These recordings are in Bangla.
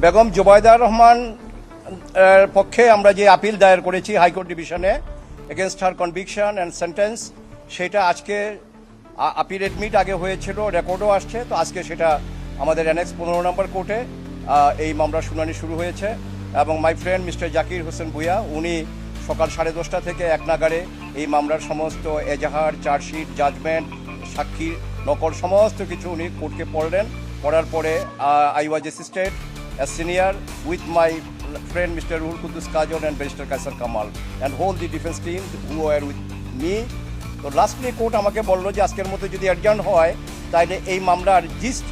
বেগম জুবাইদা রহমান পক্ষে আমরা যে আপিল দায়ের করেছি হাইকোর্ট ডিভিশনে against her conviction and sentence, সেটা আজকে আপিল এডমিট আগে হয়েছিল, রেকর্ডও আসছে, তো আজকে সেটা আমাদের অ্যানেক্স 15 নম্বর কোর্টে এই মামলার শুনানি শুরু হয়েছে। এবং my friend mister Zakir Hossain Bhuiyan উনি সকাল 10:30 থেকে এক নাগাড়ে এই মামলার সমস্ত এজাহার, চার্জশিট, জাজমেন্ট, সাক্ষী নকল সমস্ত কিছু উনি কোর্টকে পড়লেন। পড়ার পরে I was assisted as senior with my friend Mr. Ruhul Qudus Kajol and Barrister Kaisar Kamal and whole the defense team who were with me. তো লাস্টলি কোর্ট আমাকে বললো যে আজকের মতো যদি অ্যাডজার্ন হয় তাহলে এই মামলার জিস্ট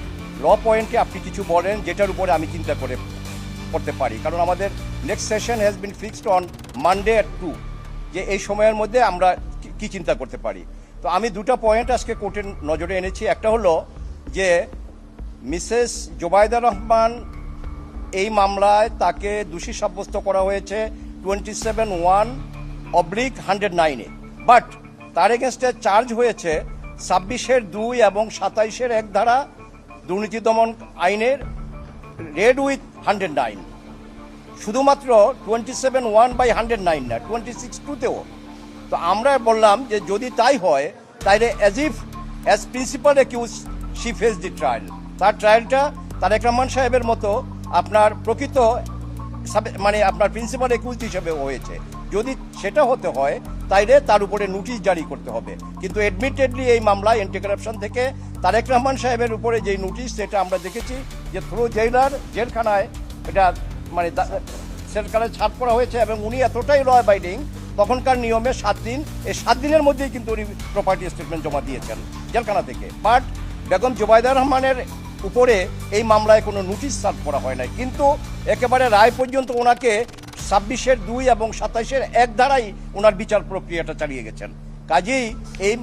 ল পয়েন্টে আপনি কিছু বলেন যেটার উপরে আমি চিন্তা করতে পারি, কারণ আমাদের next session has been fixed on Monday at 2, যে এই সময়ের মধ্যে আমরা কি চিন্তা করতে পারি। তো আমি দুটো পয়েন্ট আজকে কোর্টের নজরে এনেছি। একটা হলো যে মিসেস জুবাইদা রহমান এই মামলায় তাকে দোষী সাব্যস্ত করা হয়েছে 27(1)(109)-এ, বাট তার এগেনস্টে চার্জ হয়েছে 26(2) এবং 27(1) ধারা দুর্নীতি দমন আইনের রেড উইথ 109, শুধুমাত্র 27(1)(109) না, 26(2)তেও। তো আমরা বললাম যে যদি তাই হয় তাইলে as principal accused she face the trial, তার ট্রায়ালটা তারেক রহমান সাহেবের মতো আপনার প্রকৃত মানে আপনার প্রিন্সিপাল অ্যাকিউজ হিসেবে হয়েছে। যদি সেটা হতে হয় তাইলে তার উপরে নোটিশ জারি করতে হবে। কিন্তু অ্যাডমিটেডলি এই মামলায় অ্যান্টি কারাপশন থেকে তারেক রহমান সাহেবের উপরে যেই নোটিশ, সেটা আমরা দেখেছি যে থ্রু জেলখানায় এটা মানে জেলখানায় ছাড় করা হয়েছে এবং উনি এতটাই ল অ্যাবাইডিং, তখনকার নিয়মে 7 দিন, এই 7 দিনের মধ্যেই কিন্তু উনি প্রপার্টি স্টেটমেন্ট জমা দিয়েছেন জেলখানা থেকে। বাট বেগম জুবাইদা রহমানের উপরে এই মামলায় কোনো নোটিশ সার্ভ করা হয় নাই, কিন্তু একেবারে রায় পর্যন্ত ওনাকে 26(2) এবং 27(1) ধারাই ওনার বিচার প্রক্রিয়াটা চালিয়ে গেছেন। কাজেই এই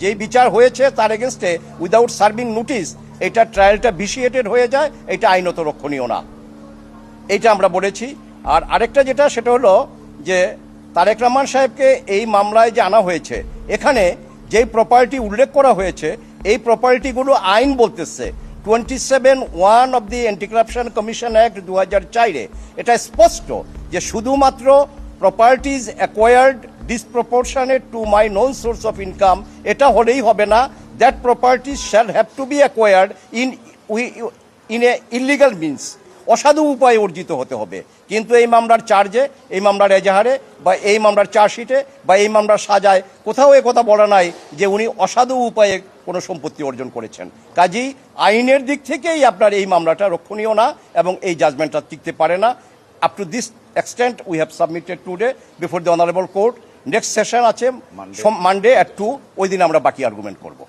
যে বিচার হয়েছে তার এগেনস্টে উইদাউট সার্ভিং নোটিশ এটা ট্রায়ালটা ভিসিয়েটেড হয়ে যায়, এটা আইনত রক্ষণীয় না, এইটা আমরা বলেছি। আর আরেকটা যেটা সেটা হলো যে তারেক রহমান সাহেবকে এই মামলায় যে আনা হয়েছে, এখানে যেই প্রপার্টি উল্লেখ করা হয়েছে এই প্রপার্টিগুলো আইন বলতেছে 27(1) of the anti corruption commission act 2004-এ এটা স্পষ্ট যে শুধুমাত্র properties acquired disproportionate to my known source of income এটা হলেই হবে না, that properties shall have to be acquired in a illegal means, অসাধু উপায়ে অর্জিত হতে হবে। কিন্তু এই মামলার চার্জে, এই মামলার এজাহারে বা এই মামলার চার্জশিটে বা এই মামলার সাজায় কোথাও কথা বলা নাই যে উনি অসাধু উপায়ে কোনো সম্পত্তি অর্জন করেছেন। কাজেই আইনের দিক থেকেই আপনার এই মামলাটা রক্ষণীয় না এবং এই জাজমেন্টটা টিকতে পারে না। Up to this extent we have submitted today before the honourable court. Next session আছে মানডে at 2, ওই দিন আমরা বাকি আর্গুমেন্ট করব।